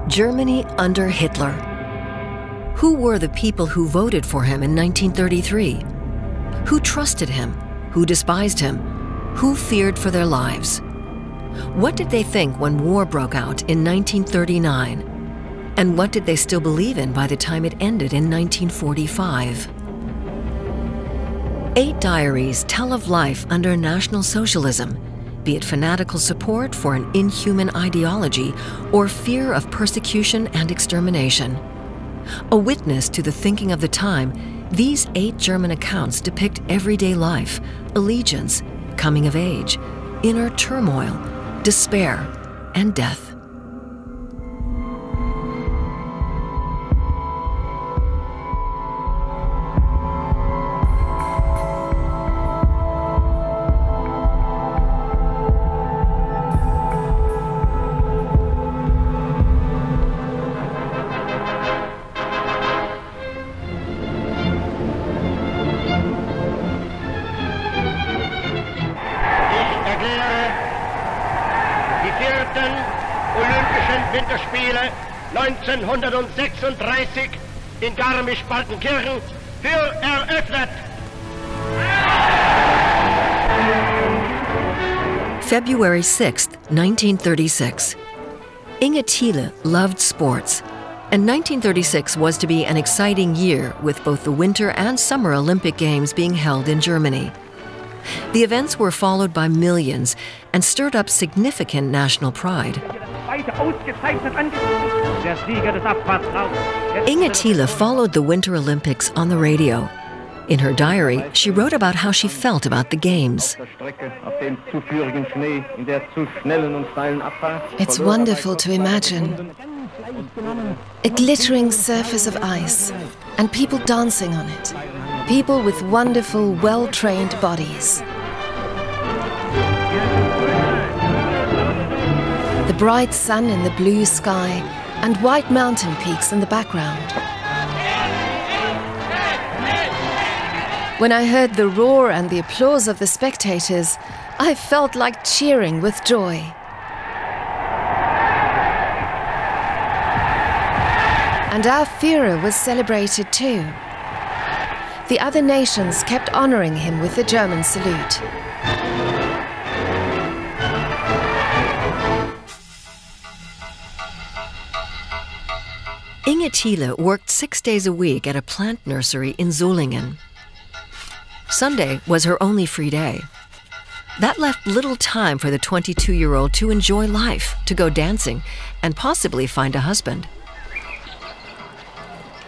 Germany under Hitler. Who were the people who voted for him in 1933? Who trusted him? Who despised him? Who feared for their lives? What did they think when war broke out in 1939? And what did they still believe in by the time it ended in 1945? 8 diaries tell of life under National Socialism, be it fanatical support for an inhuman ideology or fear of persecution and extermination. A witness to the thinking of the time, these 8 German accounts depict everyday life, allegiance, coming of age, inner turmoil, despair, and death. Olympischen Winterspiele 1936 in Garmisch-Partenkirchen für eröffnet. February 6, 1936. Inge Thiele loved sports, and 1936 was to be an exciting year with both the Winter and Summer Olympic Games being held in Germany. The events were followed by millions and stirred up significant national pride. Inge Thiele followed the Winter Olympics on the radio. In her diary, she wrote about how she felt about the Games. It's wonderful to imagine. A glittering surface of ice, and people dancing on it. People with wonderful, well-trained bodies. The bright sun in the blue sky, and white mountain peaks in the background. When I heard the roar and the applause of the spectators, I felt like cheering with joy. And our Führer was celebrated too. The other nations kept honoring him with the German salute. Inge Thiele worked 6 days a week at a plant nursery in Solingen. Sunday was her only free day. That left little time for the 22-year-old to enjoy life, to go dancing, and possibly find a husband.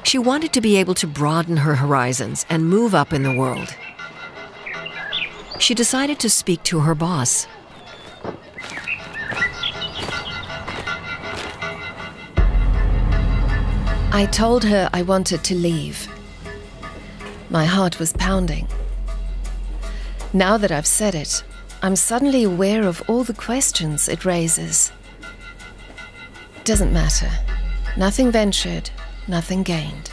She wanted to be able to broaden her horizons and move up in the world. She decided to speak to her boss. I told her I wanted to leave. My heart was pounding. Now that I've said it, I'm suddenly aware of all the questions it raises. Doesn't matter. Nothing ventured, nothing gained.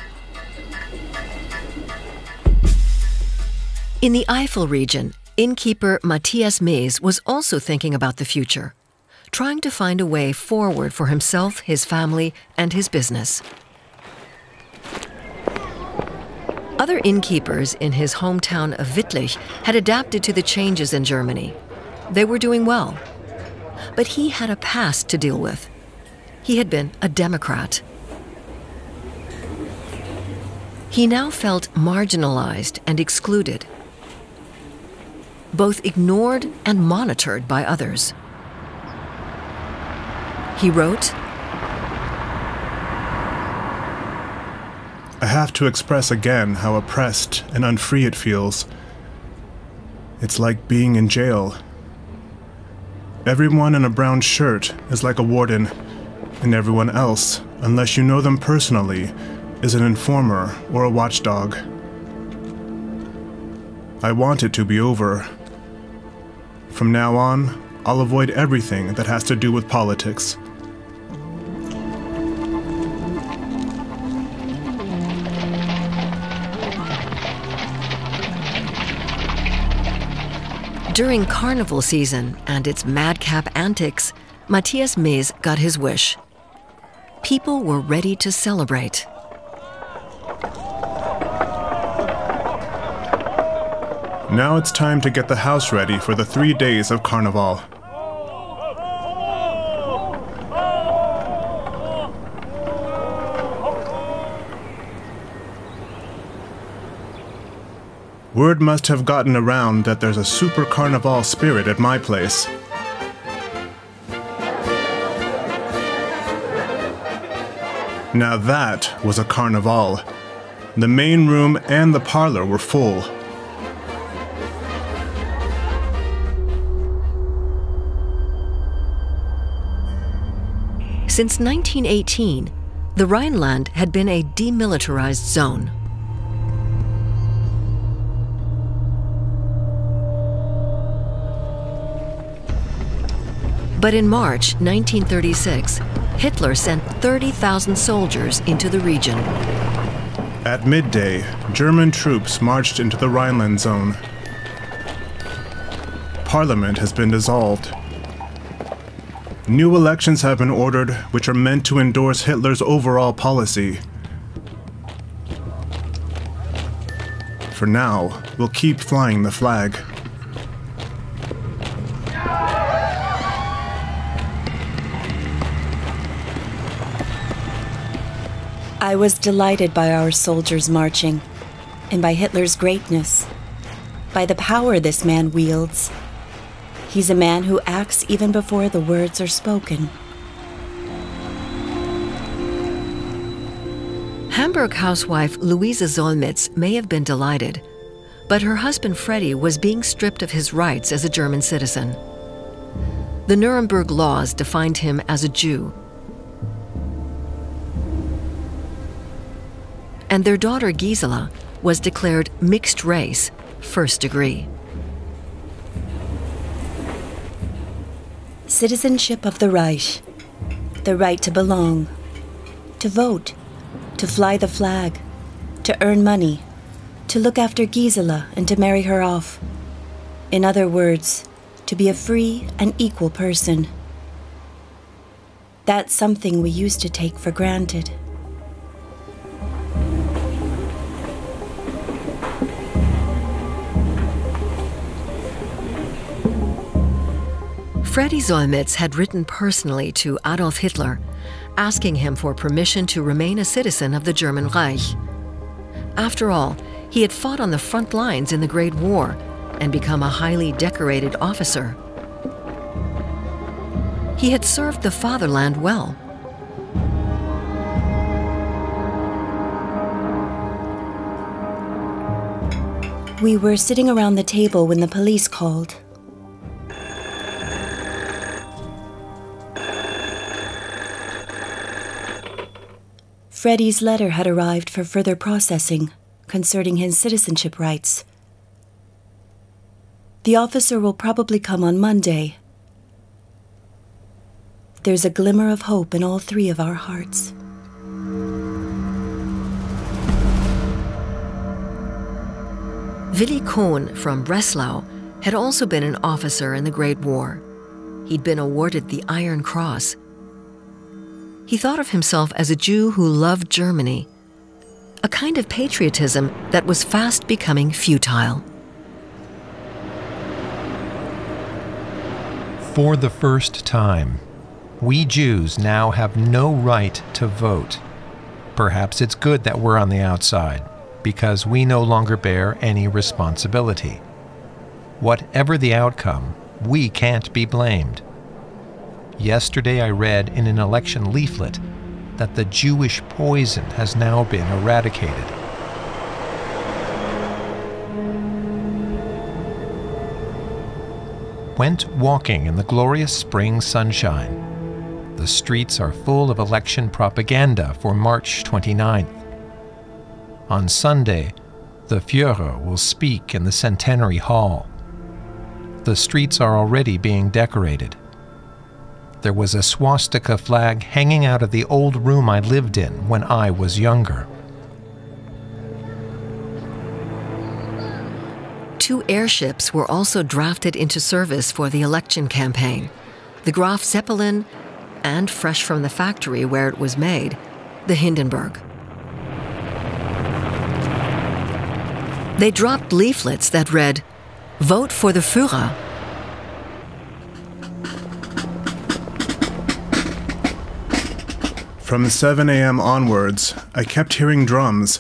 In the Eifel region, innkeeper Matthias Mees was also thinking about the future, trying to find a way forward for himself, his family, and his business. Other innkeepers in his hometown of Wittlich had adapted to the changes in Germany. They were doing well. But he had a past to deal with. He had been a Democrat. He now felt marginalized and excluded, both ignored and monitored by others. He wrote, I have to express again how oppressed and unfree it feels. It's like being in jail. Everyone in a brown shirt is like a warden, and everyone else, unless you know them personally, is an informer or a watchdog. I want it to be over. From now on, I'll avoid everything that has to do with politics. During carnival season and its madcap antics, Matthias Mees got his wish. People were ready to celebrate. Now it's time to get the house ready for the 3 days of Carnival. Word must have gotten around that there's a super Carnival spirit at my place. Now that was a carnival. The main room and the parlor were full. Since 1918, the Rhineland had been a demilitarized zone. But in March 1936, Hitler sent 30,000 soldiers into the region. At midday, German troops marched into the Rhineland zone. Parliament has been dissolved. New elections have been ordered, which are meant to endorse Hitler's overall policy. For now, we'll keep flying the flag. I was delighted by our soldiers marching, and by Hitler's greatness, by the power this man wields. He's a man who acts even before the words are spoken. Hamburg housewife Louise Solmitz may have been delighted, but her husband Freddy was being stripped of his rights as a German citizen. The Nuremberg laws defined him as a Jew, and their daughter Gisela was declared mixed race, first degree. Citizenship of the Reich, the right to belong, to vote, to fly the flag, to earn money, to look after Gisela and to marry her off. In other words, to be a free and equal person. That's something we used to take for granted. Freddy Solmitz had written personally to Adolf Hitler, asking him for permission to remain a citizen of the German Reich. After all, he had fought on the front lines in the Great War and become a highly decorated officer. He had served the fatherland well. We were sitting around the table when the police called. Freddy's letter had arrived for further processing concerning his citizenship rights. The officer will probably come on Monday. There's a glimmer of hope in all three of our hearts. Willi Kohn from Breslau had also been an officer in the Great War. He'd been awarded the Iron Cross. He thought of himself as a Jew who loved Germany, a kind of patriotism that was fast becoming futile. For the first time, we Jews now have no right to vote. Perhaps it's good that we're on the outside, because we no longer bear any responsibility. Whatever the outcome, we can't be blamed. Yesterday I read in an election leaflet that the Jewish poison has now been eradicated. Went walking in the glorious spring sunshine. The streets are full of election propaganda for March 29th. On Sunday, the Führer will speak in the Centenary Hall. The streets are already being decorated. There was a swastika flag hanging out of the old room I lived in when I was younger. 2 airships were also drafted into service for the election campaign, the Graf Zeppelin and fresh from the factory where it was made, the Hindenburg. They dropped leaflets that read, "Vote for the Führer." From 7 a.m. onwards, I kept hearing drums,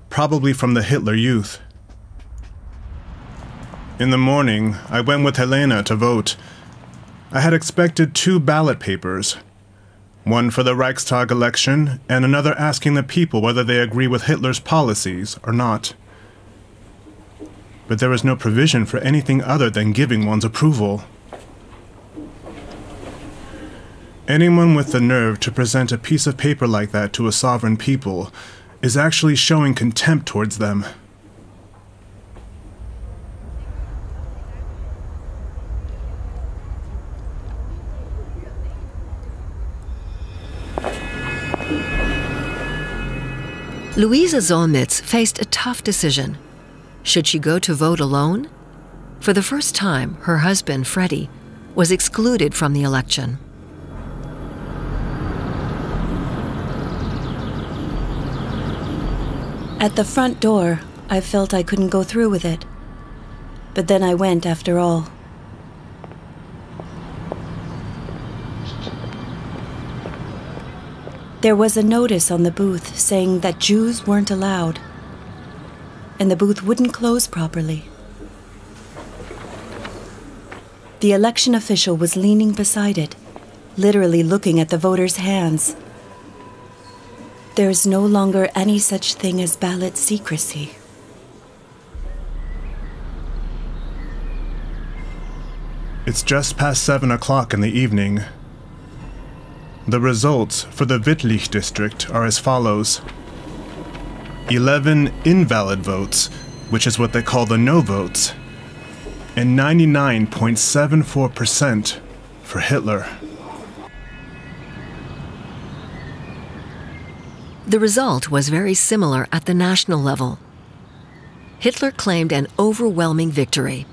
probably from the Hitler Youth. In the morning, I went with Helena to vote. I had expected 2 ballot papers, one for the Reichstag election and another asking the people whether they agree with Hitler's policies or not. But there was no provision for anything other than giving one's approval. Anyone with the nerve to present a piece of paper like that to a sovereign people is actually showing contempt towards them. Luise Solnitz faced a tough decision. Should she go to vote alone? For the first time, her husband, Freddie, was excluded from the election. At the front door, I felt I couldn't go through with it. But then I went after all. There was a notice on the booth saying that Jews weren't allowed, and the booth wouldn't close properly. The election official was leaning beside it, literally looking at the voters' hands. There's no longer any such thing as ballot secrecy. It's just past 7 o'clock in the evening. The results for the Wittlich district are as follows. 11 invalid votes, which is what they call the no votes, and 99.74% for Hitler. The result was very similar at the national level. Hitler claimed an overwhelming victory.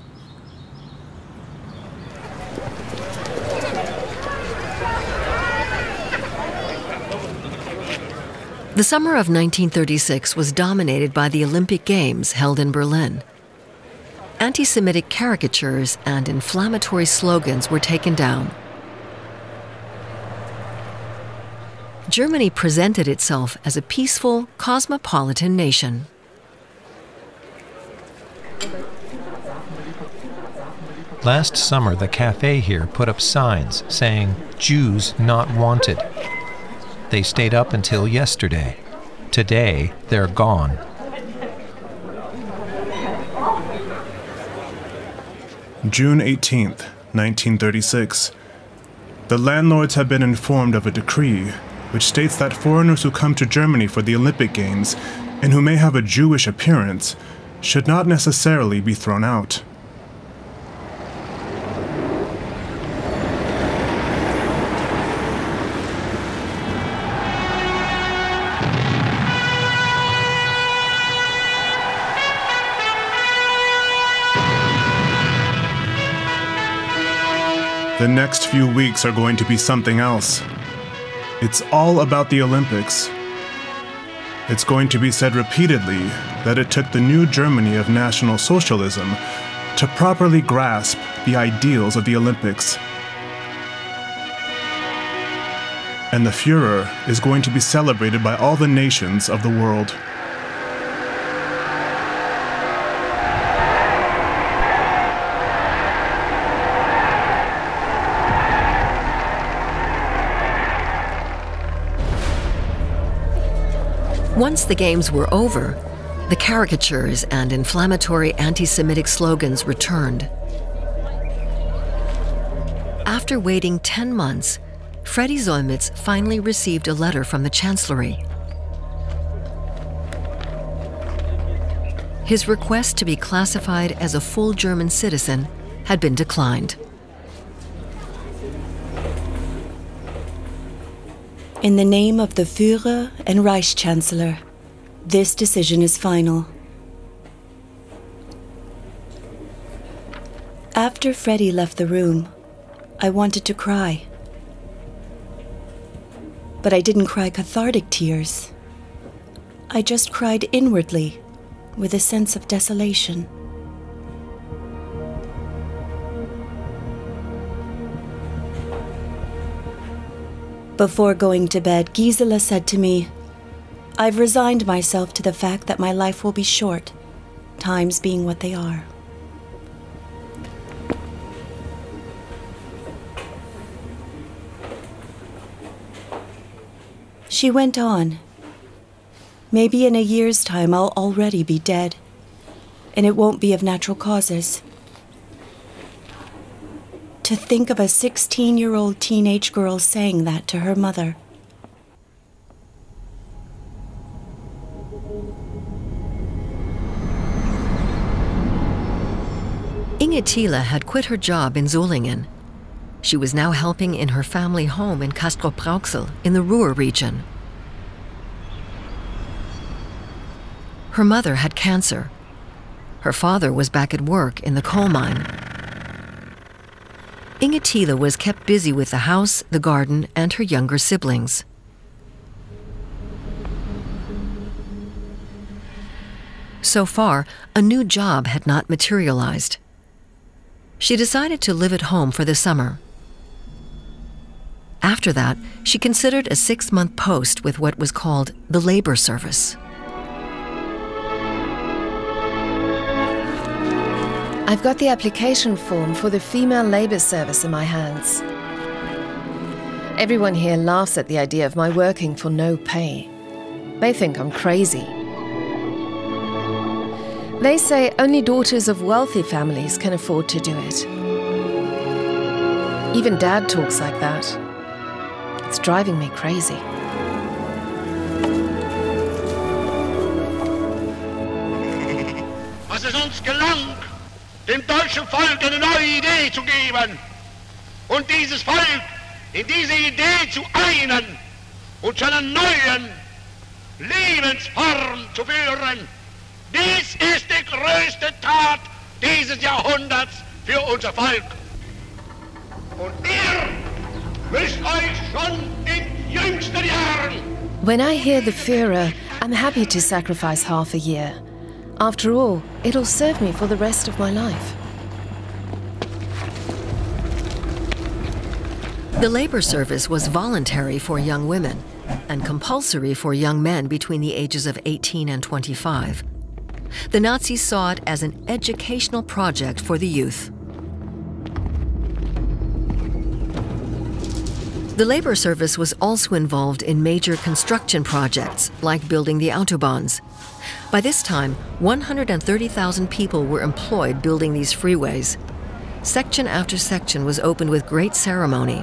The summer of 1936 was dominated by the Olympic Games held in Berlin. Anti-Semitic caricatures and inflammatory slogans were taken down. Germany presented itself as a peaceful, cosmopolitan nation. Last summer, the cafe here put up signs saying, "Jews not wanted." They stayed up until yesterday. Today, they're gone. June 18th, 1936. The landlords have been informed of a decree which states that foreigners who come to Germany for the Olympic Games and who may have a Jewish appearance should not necessarily be thrown out. The next few weeks are going to be something else. It's all about the Olympics. It's going to be said repeatedly that it took the new Germany of National Socialism to properly grasp the ideals of the Olympics. And the Führer is going to be celebrated by all the nations of the world. Once the games were over, the caricatures and inflammatory anti-Semitic slogans returned. After waiting 10 months, Freddie Solnitz finally received a letter from the Chancellery. His request to be classified as a full German citizen had been declined. In the name of the Führer and Reich Chancellor, this decision is final. After Freddie left the room, I wanted to cry. But I didn't cry cathartic tears. I just cried inwardly, with a sense of desolation. Before going to bed, Gisela said to me, "I've resigned myself to the fact that my life will be short, times being what they are." She went on, "Maybe in a year's time I'll already be dead, and it won't be of natural causes." To think of a 16-year-old teenage girl saying that to her mother. Inge Thiele had quit her job in Solingen. She was now helping in her family home in Castrop-Rauxel in the Ruhr region. Her mother had cancer. Her father was back at work in the coal mine. Inge Thiele was kept busy with the house, the garden, and her younger siblings. So far, a new job had not materialized. She decided to live at home for the summer. After that, she considered a 6-month post with what was called the labor service. I've got the application form for the female labor service in my hands. Everyone here laughs at the idea of my working for no pay. They think I'm crazy. They say only daughters of wealthy families can afford to do it. Even Dad talks like that. It's driving me crazy. Was es uns gelang, dem deutschen Volk eine neue Idee zu geben und dieses Volk in diese Idee zu einen und zu einer neuen Lebensform zu führen. Dies ist die größte Tat dieses Jahrhunderts für unser Volk. Und ihr müsst euch schon in jüngsten Jahren... When I hear the Führer, I'm happy to sacrifice half a year. After all, it'll serve me for the rest of my life. The labor service was voluntary for young women and compulsory for young men between the ages of 18 and 25. The Nazis saw it as an educational project for the youth. The labor service was also involved in major construction projects, like building the Autobahns. By this time, 130,000 people were employed building these freeways. Section after section was opened with great ceremony.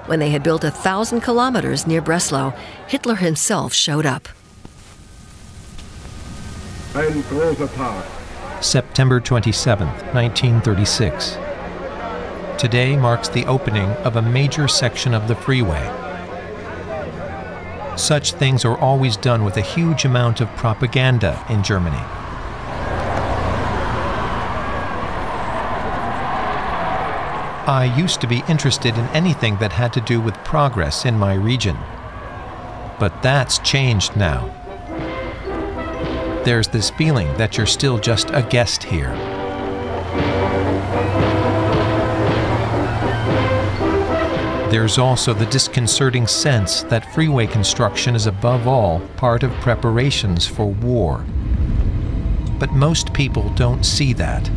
When they had built 1,000 kilometers near Breslau, Hitler himself showed up. September 27, 1936. Today marks the opening of a major section of the freeway. Such things are always done with a huge amount of propaganda in Germany. I used to be interested in anything that had to do with progress in my region. But that's changed now. There's this feeling that you're still just a guest here. There's also the disconcerting sense that freeway construction is above all part of preparations for war. But most people don't see that.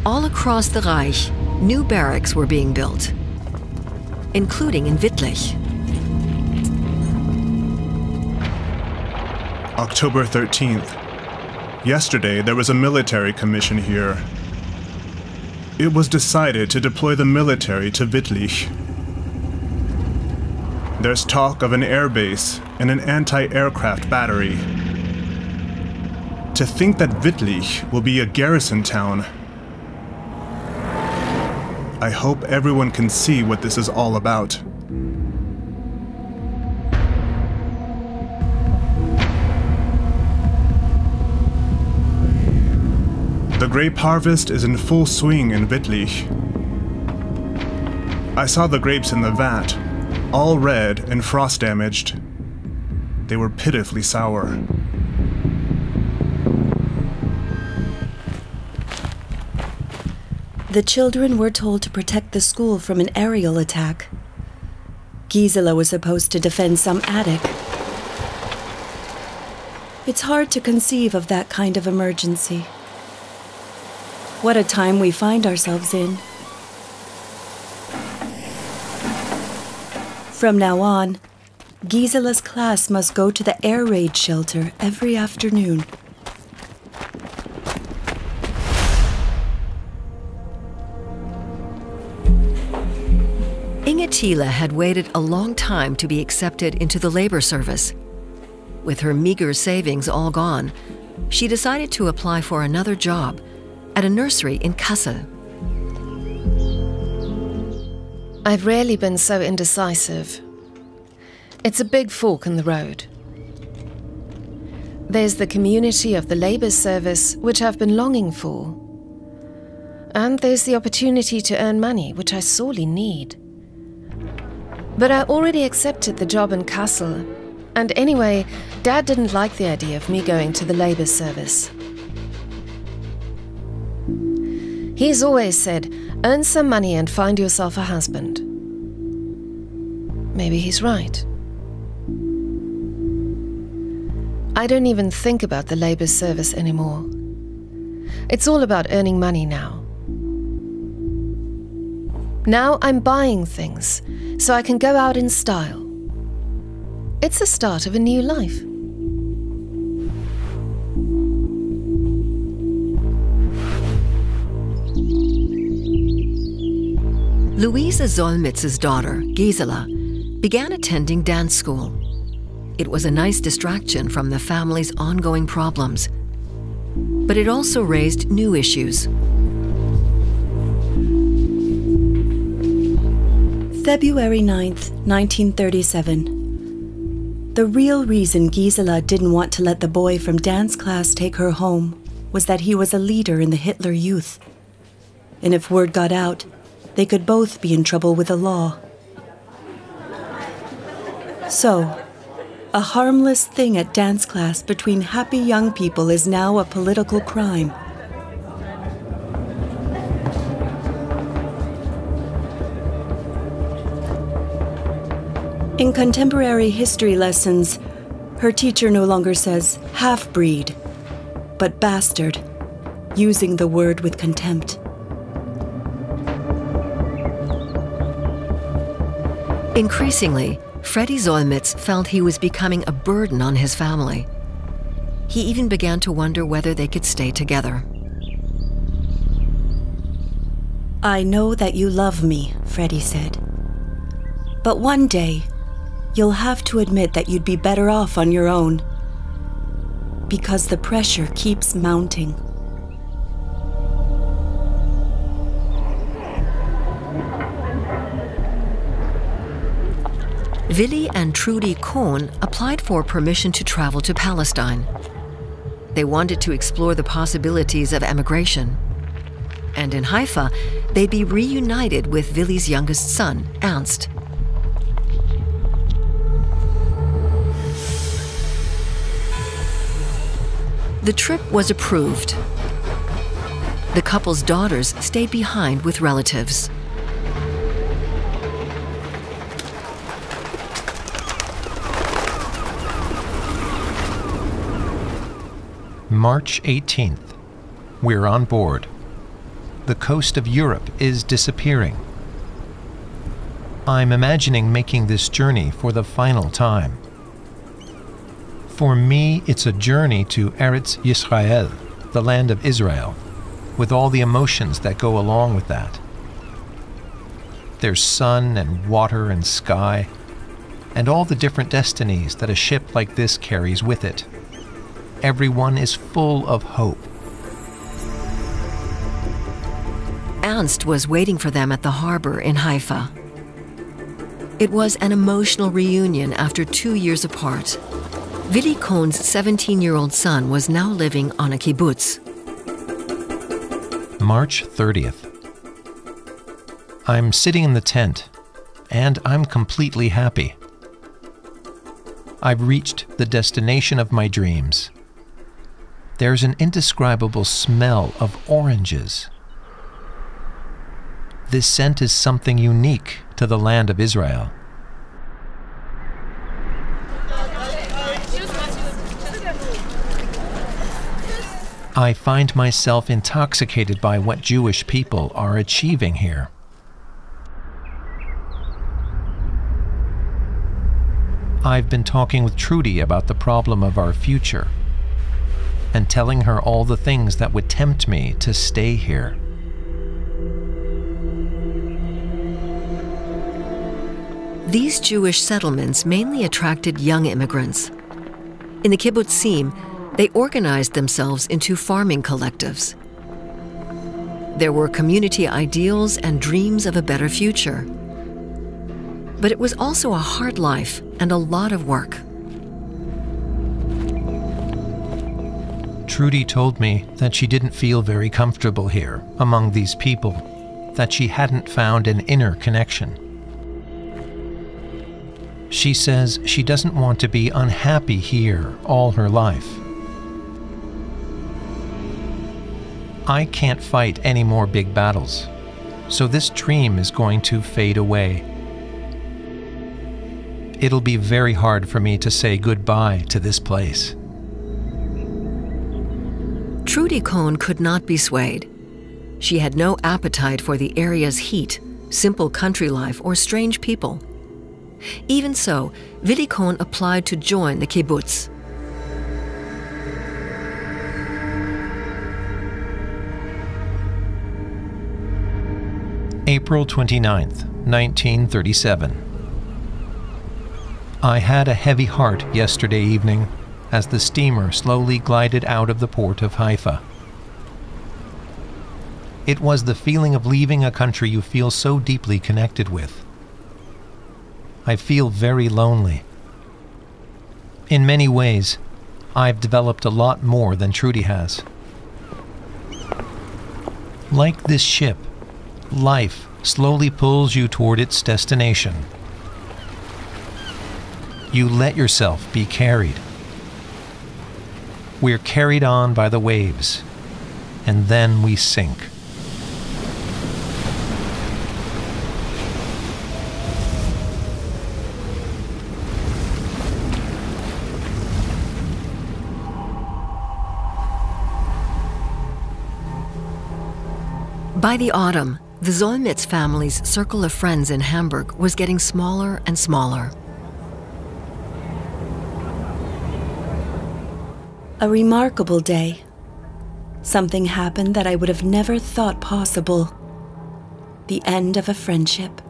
All across the Reich, new barracks were being built, including in Wittlich. October 13th. Yesterday, there was a military commission here. It was decided to deploy the military to Wittlich. There's talk of an air base and an anti-aircraft battery. To think that Wittlich will be a garrison town. I hope everyone can see what this is all about. The grape harvest is in full swing in Wittlich. I saw the grapes in the vat, all red and frost-damaged. They were pitifully sour. The children were told to protect the school from an aerial attack. Gisela was supposed to defend some attic. It's hard to conceive of that kind of emergency. What a time we find ourselves in. From now on, Gisela's class must go to the air raid shelter every afternoon. Inge Thiele had waited a long time to be accepted into the labor service. With her meager savings all gone, she decided to apply for another job at a nursery in Kassel. I've rarely been so indecisive. It's a big fork in the road. There's the community of the labor service, which I've been longing for. And there's the opportunity to earn money, which I sorely need. But I already accepted the job in Kassel. And anyway, Dad didn't like the idea of me going to the labor service. He's always said, earn some money and find yourself a husband. Maybe he's right. I don't even think about the labor service anymore. It's all about earning money now. Now I'm buying things, so I can go out in style. It's the start of a new life. Luise Solmitz's daughter, Gisela, began attending dance school. It was a nice distraction from the family's ongoing problems, but it also raised new issues. February 9th, 1937. The real reason Gisela didn't want to let the boy from dance class take her home was that he was a leader in the Hitler Youth. And if word got out, they could both be in trouble with the law. So, a harmless thing at dance class between happy young people is now a political crime. In contemporary history lessons, her teacher no longer says half-breed, but bastard, using the word with contempt. Increasingly, Freddy Solmitz felt he was becoming a burden on his family. He even began to wonder whether they could stay together. I know that you love me, Freddy said. But one day, you'll have to admit that you'd be better off on your own. Because the pressure keeps mounting. Willi and Trudy Kohn applied for permission to travel to Palestine. They wanted to explore the possibilities of emigration. And in Haifa, they'd be reunited with Willi's youngest son, Ernst. The trip was approved. The couple's daughters stayed behind with relatives. March 18th. We're on board. The coast of Europe is disappearing. I'm imagining making this journey for the final time. For me, it's a journey to Eretz Yisrael, the land of Israel, with all the emotions that go along with that. There's sun and water and sky, and all the different destinies that a ship like this carries with it. Everyone is full of hope. Ernst was waiting for them at the harbor in Haifa. It was an emotional reunion after 2 years apart. Willi Kohn's 17-year-old son was now living on a kibbutz. March 30th. I'm sitting in the tent, and I'm completely happy. I've reached the destination of my dreams. There's an indescribable smell of oranges. This scent is something unique to the land of Israel. I find myself intoxicated by what Jewish people are achieving here. I've been talking with Trudy about the problem of our future and telling her all the things that would tempt me to stay here. These Jewish settlements mainly attracted young immigrants. In the kibbutzim, they organized themselves into farming collectives. There were community ideals and dreams of a better future. But it was also a hard life and a lot of work. Trudy told me that she didn't feel very comfortable here among these people, that she hadn't found an inner connection. She says she doesn't want to be unhappy here all her life. I can't fight any more big battles, so this dream is going to fade away. It'll be very hard for me to say goodbye to this place. Trudy Cohn could not be swayed. She had no appetite for the area's heat, simple country life, or strange people. Even so, Willi Cohn applied to join the kibbutz. April 29th, 1937. I had a heavy heart yesterday evening as the steamer slowly glided out of the port of Haifa. It was the feeling of leaving a country you feel so deeply connected with. I feel very lonely. In many ways, I've developed a lot more than Trudy has. Like this ship, life slowly pulls you toward its destination. You let yourself be carried. We're carried on by the waves, and then we sink. By the autumn, the Solmitz family's circle of friends in Hamburg was getting smaller and smaller. A remarkable day. Something happened that I would have never thought possible. The end of a friendship.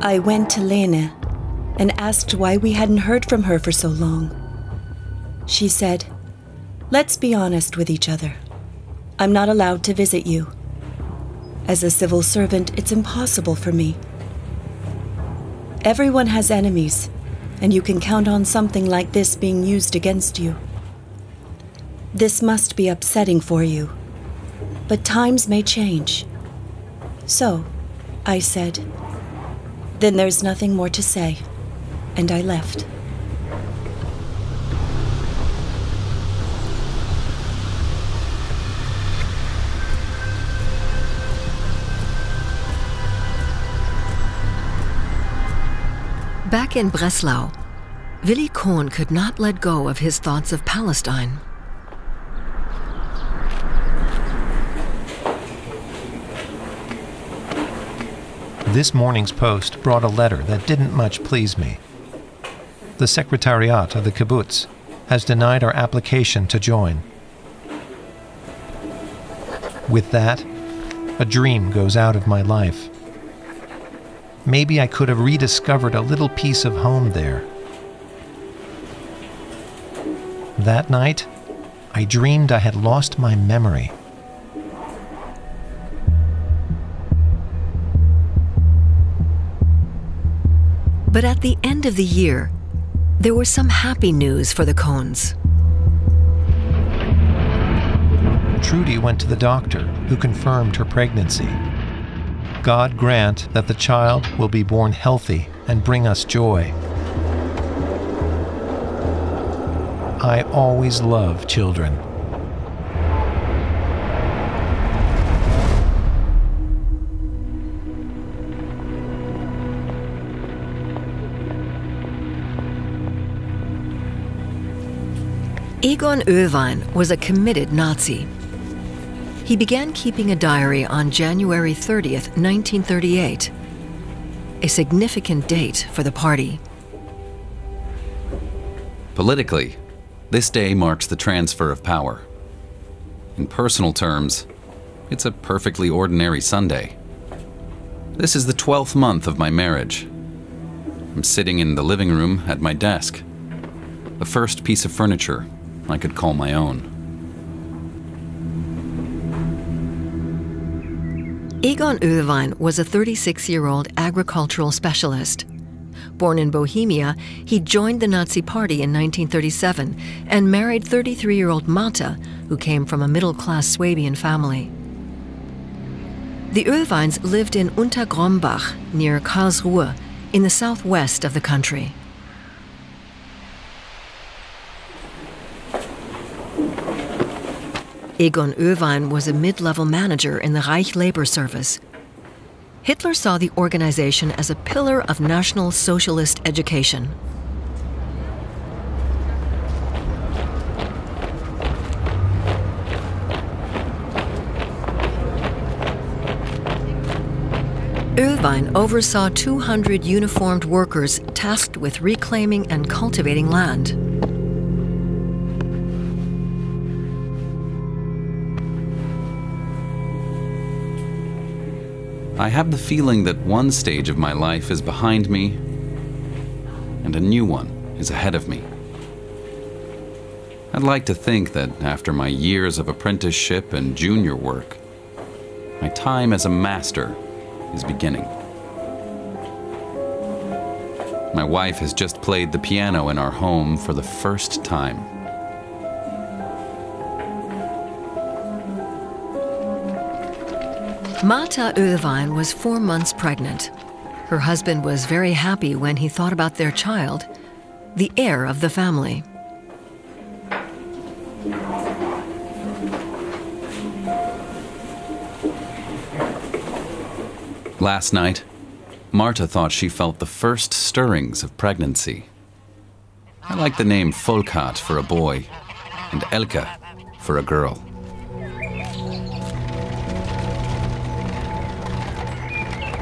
I went to Lene and asked why we hadn't heard from her for so long. She said, "Let's be honest with each other. I'm not allowed to visit you. As a civil servant, it's impossible for me. Everyone has enemies, and you can count on something like this being used against you. This must be upsetting for you, but times may change." So, I said, "Then there's nothing more to say," and I left. Back in Breslau, Willi Cohn could not let go of his thoughts of Palestine. This morning's post brought a letter that didn't much please me. The Secretariat of the kibbutz has denied our application to join. With that, a dream goes out of my life. Maybe I could have rediscovered a little piece of home there. That night, I dreamed I had lost my memory. But at the end of the year, there was some happy news for the Kohns. Trudy went to the doctor, who confirmed her pregnancy. God grant that the child will be born healthy and bring us joy. I always love children. Egon Oehwein was a committed Nazi. He began keeping a diary on January 30th, 1938, a significant date for the party. Politically, this day marks the transfer of power. In personal terms, it's a perfectly ordinary Sunday. This is the 12th month of my marriage. I'm sitting in the living room at my desk, the first piece of furniture I could call my own. Egon Oehwein was a 36-year-old agricultural specialist. Born in Bohemia, he joined the Nazi Party in 1937 and married 33-year-old Martha, who came from a middle-class Swabian family. The Oehweins lived in Untergrombach, near Karlsruhe, in the southwest of the country. Egon Oehwein was a mid-level manager in the Reich labor service. Hitler saw the organization as a pillar of National Socialist education. Oehwein oversaw 200 uniformed workers tasked with reclaiming and cultivating land. I have the feeling that one stage of my life is behind me and a new one is ahead of me. I'd like to think that after my years of apprenticeship and junior work, my time as a master is beginning. My wife has just played the piano in our home for the first time. Martha Oehwein was 4 months pregnant. Her husband was very happy when he thought about their child, the heir of the family. Last night, Martha thought she felt the first stirrings of pregnancy. I like the name Volkart for a boy and Elke for a girl.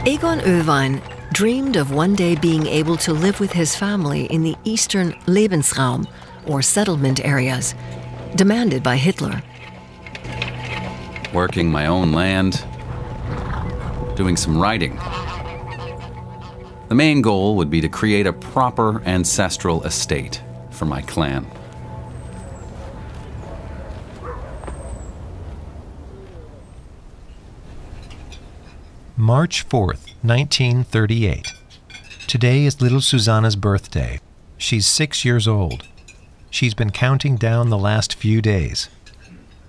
Egon Oehwein dreamed of one day being able to live with his family in the eastern Lebensraum, or settlement areas, demanded by Hitler. Working my own land, doing some writing. The main goal would be to create a proper ancestral estate for my clan. March 4th, 1938. Today is little Susanna's birthday. She's 6 years old. She's been counting down the last few days.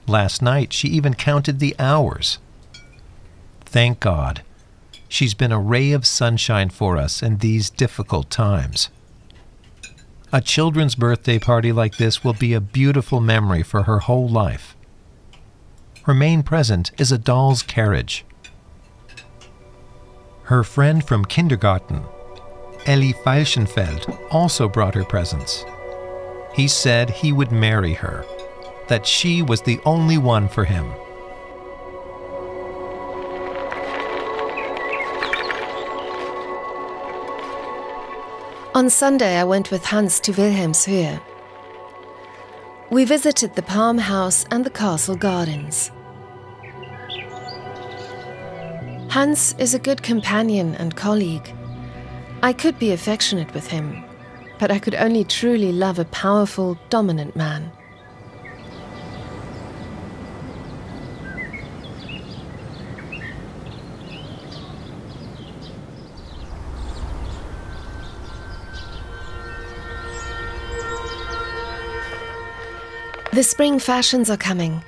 Last night, she even counted the hours. Thank God. She's been a ray of sunshine for us in these difficult times. A children's birthday party like this will be a beautiful memory for her whole life. Her main present is a doll's carriage. Her friend from kindergarten, Ellie Feilschenfeld, also brought her presents. He said he would marry her, that she was the only one for him. On Sunday, I went with Hans to Wilhelmshöhe. We visited the Palm House and the castle gardens. Hans is a good companion and colleague. I could be affectionate with him, but I could only truly love a powerful, dominant man. The spring fashions are coming,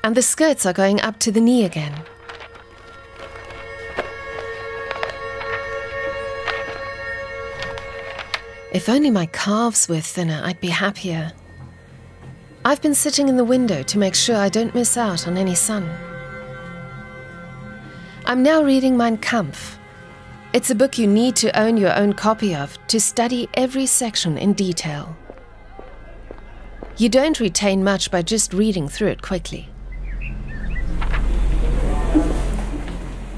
and the skirts are going up to the knee again. If only my calves were thinner, I'd be happier. I've been sitting in the window to make sure I don't miss out on any sun. I'm now reading Mein Kampf. It's a book you need to own your own copy of to study every section in detail. You don't retain much by just reading through it quickly.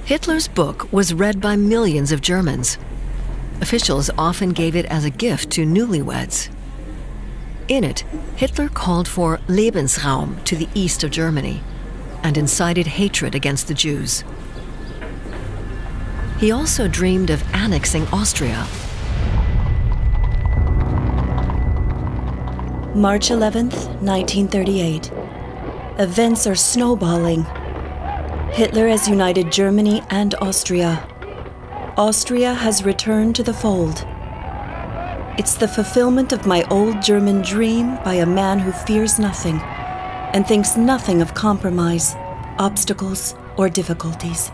Hitler's book was read by millions of Germans. Officials often gave it as a gift to newlyweds. In it, Hitler called for Lebensraum to the east of Germany and incited hatred against the Jews. He also dreamed of annexing Austria. March 11th, 1938. Events are snowballing. Hitler has united Germany and Austria. Austria has returned to the fold. It's the fulfillment of my old German dream by a man who fears nothing and thinks nothing of compromise, obstacles, or difficulties.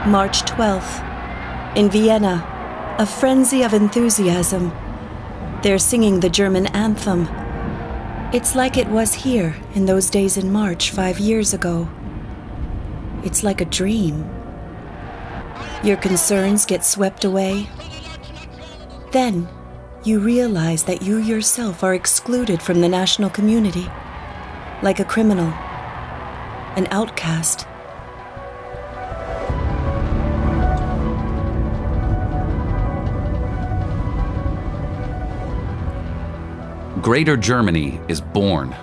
March 12th. In Vienna, a frenzy of enthusiasm. They're singing the German anthem. It's like it was here in those days in March 5 years ago. It's like a dream. Your concerns get swept away. Then you realize that you yourself are excluded from the national community, like a criminal, an outcast. Greater Germany is born.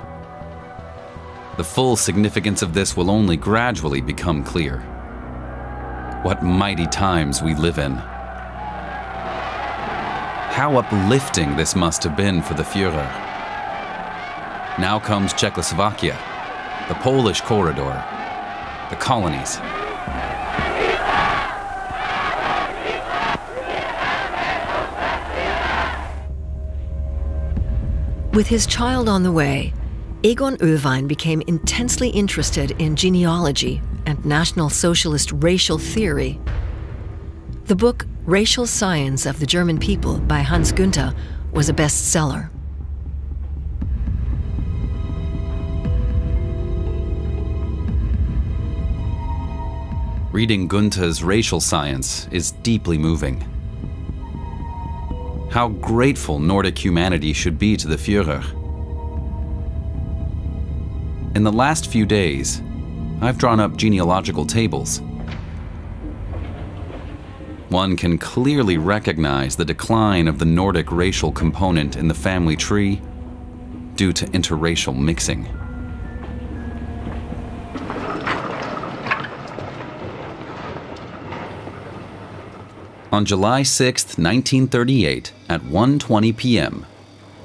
The full significance of this will only gradually become clear. What mighty times we live in. How uplifting this must have been for the Führer. Now comes Czechoslovakia, the Polish corridor, the colonies. With his child on the way, Egon Oelwein became intensely interested in genealogy and National Socialist racial theory. The book Racial Science of the German People by Hans Günther was a bestseller. Reading Günther's Racial Science is deeply moving. How grateful Nordic humanity should be to the Führer. In the last few days, I've drawn up genealogical tables. One can clearly recognize the decline of the Nordic racial component in the family tree due to interracial mixing. On July 6, 1938, at 1:20 p.m.,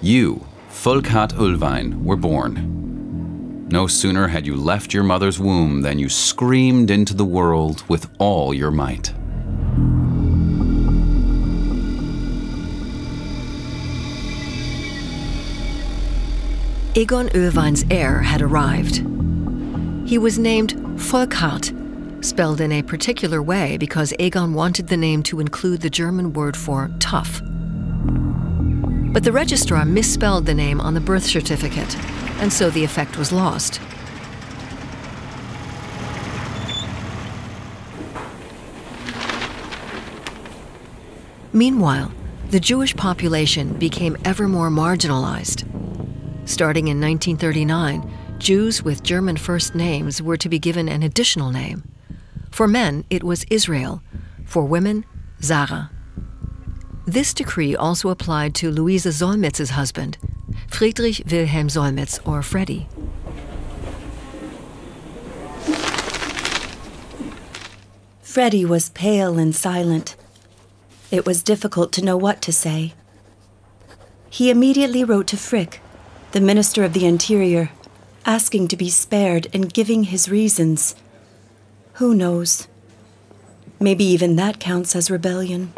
you, Volkhard Oelwein, were born. No sooner had you left your mother's womb than you screamed into the world with all your might. Egon Oelwein's heir had arrived. He was named Volkhard, spelled in a particular way because Egon wanted the name to include the German word for tough. But the registrar misspelled the name on the birth certificate, and so the effect was lost. Meanwhile, the Jewish population became ever more marginalized. Starting in 1939, Jews with German first names were to be given an additional name. For men, it was Israel. For women, Sarah. This decree also applied to Luise Solmitz's husband, Friedrich Wilhelm Solmitz, or Freddy. Freddy was pale and silent. It was difficult to know what to say. He immediately wrote to Frick, the Minister of the Interior, asking to be spared and giving his reasons. Who knows? Maybe even that counts as rebellion.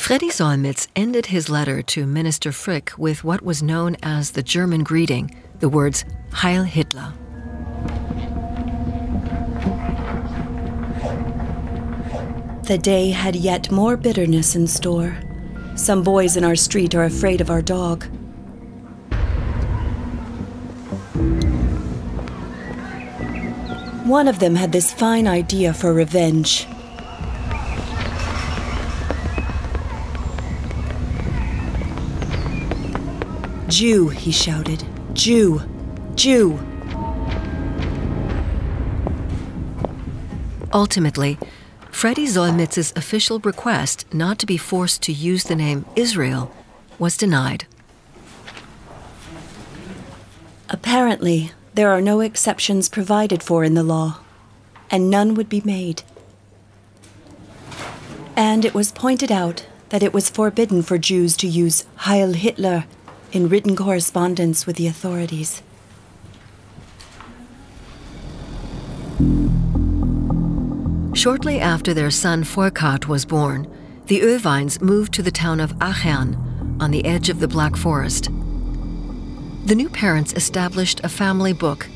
Freddy Solmitz ended his letter to Minister Frick with what was known as the German greeting, the words Heil Hitler. The day had yet more bitterness in store. Some boys in our street are afraid of our dog. One of them had this fine idea for revenge. Jew, he shouted. Jew! Jew! Ultimately, Freddy Solmitz's official request not to be forced to use the name Israel was denied. Apparently, there are no exceptions provided for in the law, and none would be made. And it was pointed out that it was forbidden for Jews to use Heil Hitler in written correspondence with the authorities. Shortly after their son Volkart was born, the Irvines moved to the town of Aachen on the edge of the Black Forest. The new parents established a family book,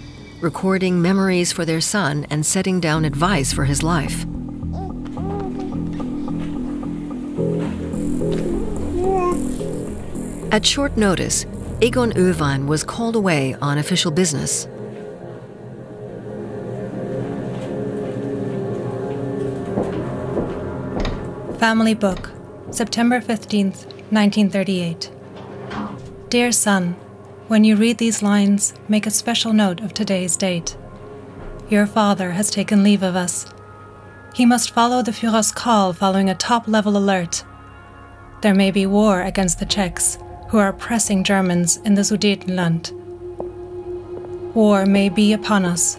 recording memories for their son and setting down advice for his life. At short notice, Egon Irvine was called away on official business. Family Book, September 15th, 1938. Dear son, when you read these lines, make a special note of today's date. Your father has taken leave of us. He must follow the Führer's call following a top-level alert. There may be war against the Czechs, who are oppressing Germans in the Sudetenland. War may be upon us.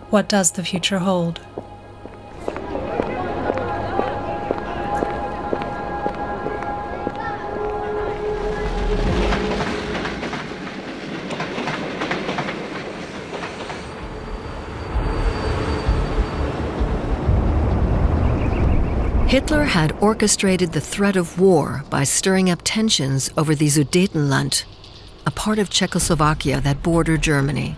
What does the future hold? Hitler had orchestrated the threat of war by stirring up tensions over the Sudetenland, a part of Czechoslovakia that bordered Germany.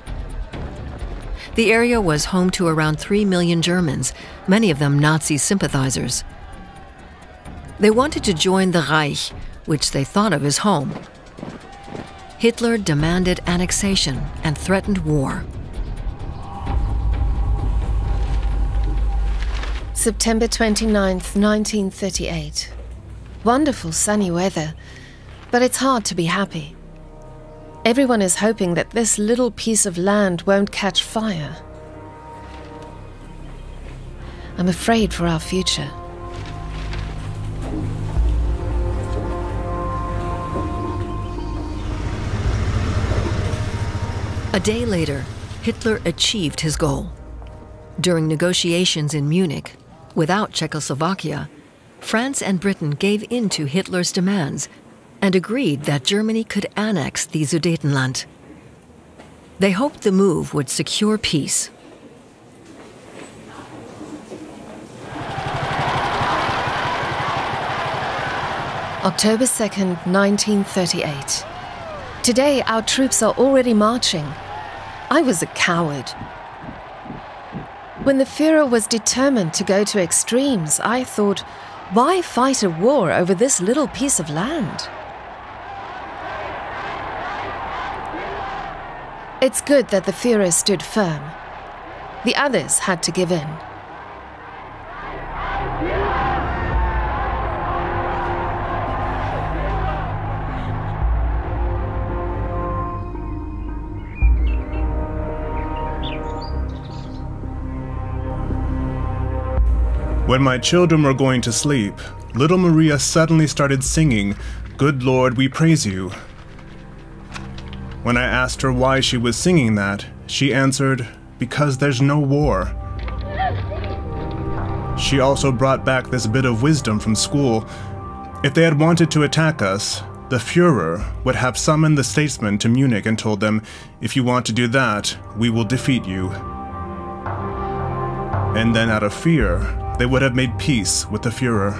The area was home to around 3 million Germans, many of them Nazi sympathizers. They wanted to join the Reich, which they thought of as home. Hitler demanded annexation and threatened war. September 29th, 1938. Wonderful sunny weather, but it's hard to be happy. Everyone is hoping that this little piece of land won't catch fire. I'm afraid for our future. A day later, Hitler achieved his goal. During negotiations in Munich, without Czechoslovakia, France and Britain gave in to Hitler's demands and agreed that Germany could annex the Sudetenland. They hoped the move would secure peace. October 2nd, 1938. Today, our troops are already marching. I was a coward. When the Führer was determined to go to extremes, I thought, why fight a war over this little piece of land? It's good that the Führer stood firm. The others had to give in. When my children were going to sleep, little Maria suddenly started singing, "Good Lord, we praise you." When I asked her why she was singing that, she answered, "Because there's no war." She also brought back this bit of wisdom from school. If they had wanted to attack us, the Führer would have summoned the statesmen to Munich and told them, "If you want to do that, we will defeat you." And then out of fear, they would have made peace with the Führer.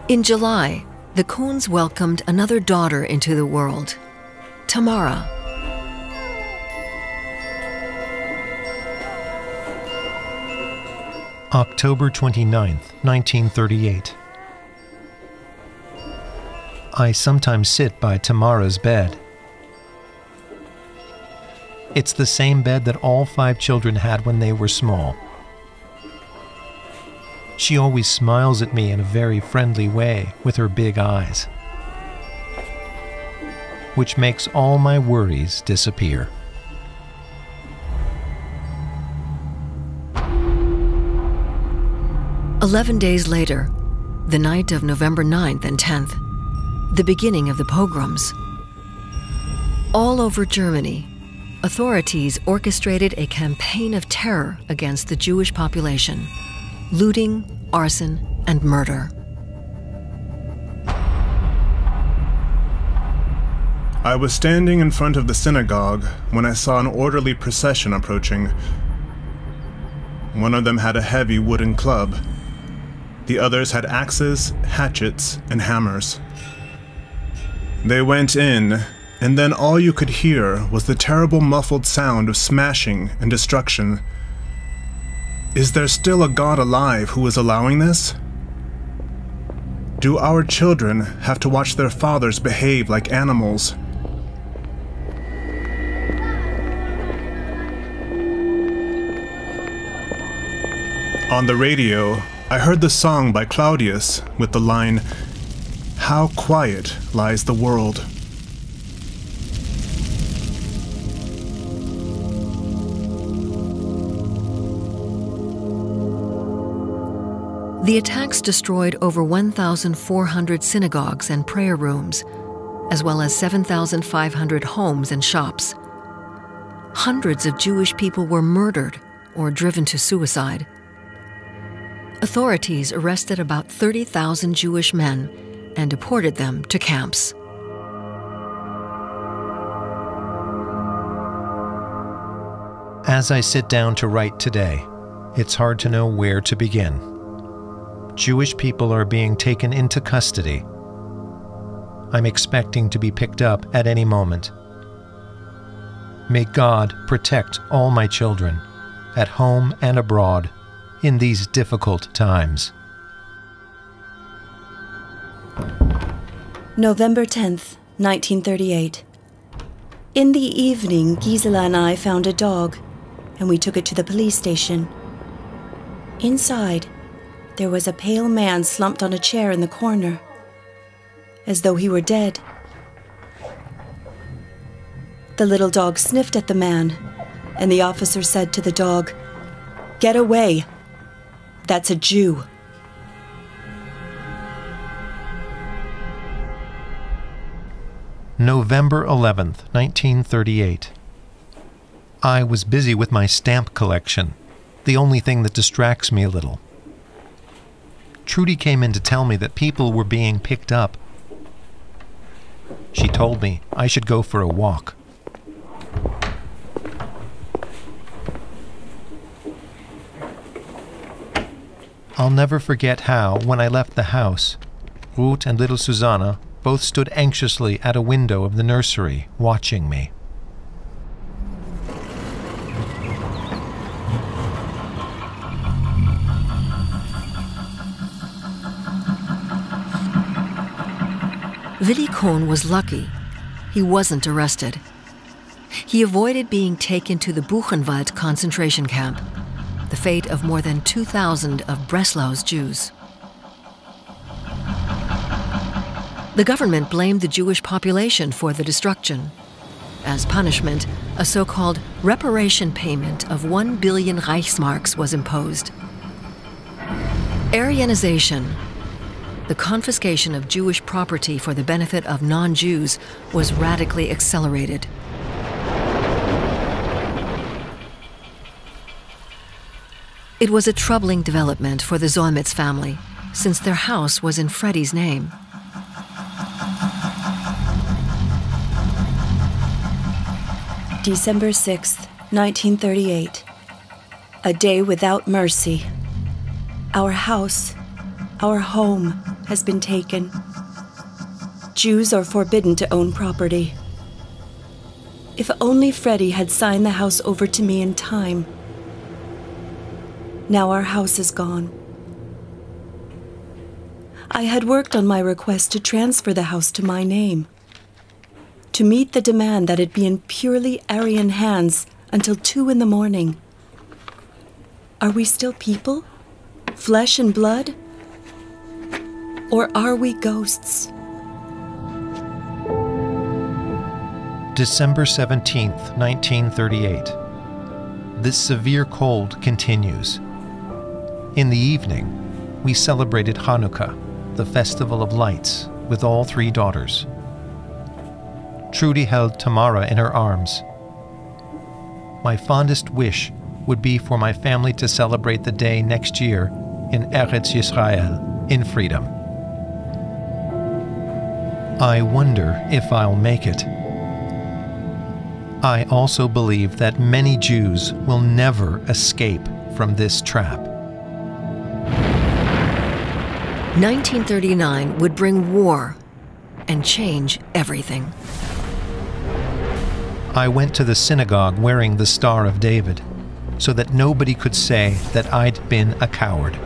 In July, the Kohns welcomed another daughter into the world, Tamara. October 29th, 1938. I sometimes sit by Tamara's bed. It's the same bed that all 5 children had when they were small. She always smiles at me in a very friendly way with her big eyes, which makes all my worries disappear. "11 days later, the night of November 9th and 10th, the beginning of the pogroms. All over Germany, authorities orchestrated a campaign of terror against the Jewish population, looting, arson, and murder. I was standing in front of the synagogue when I saw an orderly procession approaching. One of them had a heavy wooden club. The others had axes, hatchets, and hammers. They went in, and then all you could hear was the terrible muffled sound of smashing and destruction. Is there still a God alive who is allowing this? Do our children have to watch their fathers behave like animals? On the radio, I heard the song by Claudius with the line, "How quiet lies the world." The attacks destroyed over 1,400 synagogues and prayer rooms, as well as 7,500 homes and shops. Hundreds of Jewish people were murdered or driven to suicide. Authorities arrested about 30,000 Jewish men and deported them to camps. As I sit down to write today, it's hard to know where to begin. Jewish people are being taken into custody. I'm expecting to be picked up at any moment. May God protect all my children, at home and abroad, in these difficult times. November 10th, 1938. In the evening, Gisela and I found a dog, and we took it to the police station. Inside, there was a pale man slumped on a chair in the corner, as though he were dead. The little dog sniffed at the man, and the officer said to the dog, "Get away! That's a Jew." November 11th, 1938. I was busy with my stamp collection, the only thing that distracts me a little. Trudy came in to tell me that people were being picked up. She told me I should go for a walk. I'll never forget how, when I left the house, Ruth and little Susanna both stood anxiously at a window of the nursery, watching me. Willi Kohn was lucky. He wasn't arrested. He avoided being taken to the Buchenwald concentration camp, the fate of more than 2,000 of Breslau's Jews. The government blamed the Jewish population for the destruction. As punishment, a so-called reparation payment of 1 billion Reichsmarks was imposed. Aryanization, the confiscation of Jewish property for the benefit of non-Jews, was radically accelerated. It was a troubling development for the Solmitz family, since their house was in Freddie's name. December 6th, 1938. A day without mercy. Our house, our home, has been taken. Jews are forbidden to own property. If only Freddie had signed the house over to me in time. Now our house is gone. I had worked on my request to transfer the house to my name, to meet the demand that it be in purely Aryan hands until 2 in the morning. Are we still people? Flesh and blood? Or are we ghosts? December 17th, 1938. This severe cold continues. In the evening, we celebrated Hanukkah, the festival of lights, with all 3 daughters. Trudy held Tamara in her arms. My fondest wish would be for my family to celebrate the day next year in Eretz Yisrael, in freedom. I wonder if I'll make it. I also believe that many Jews will never escape from this trap. 1939 would bring war and change everything. I went to the synagogue wearing the Star of David, so that nobody could say that I'd been a coward.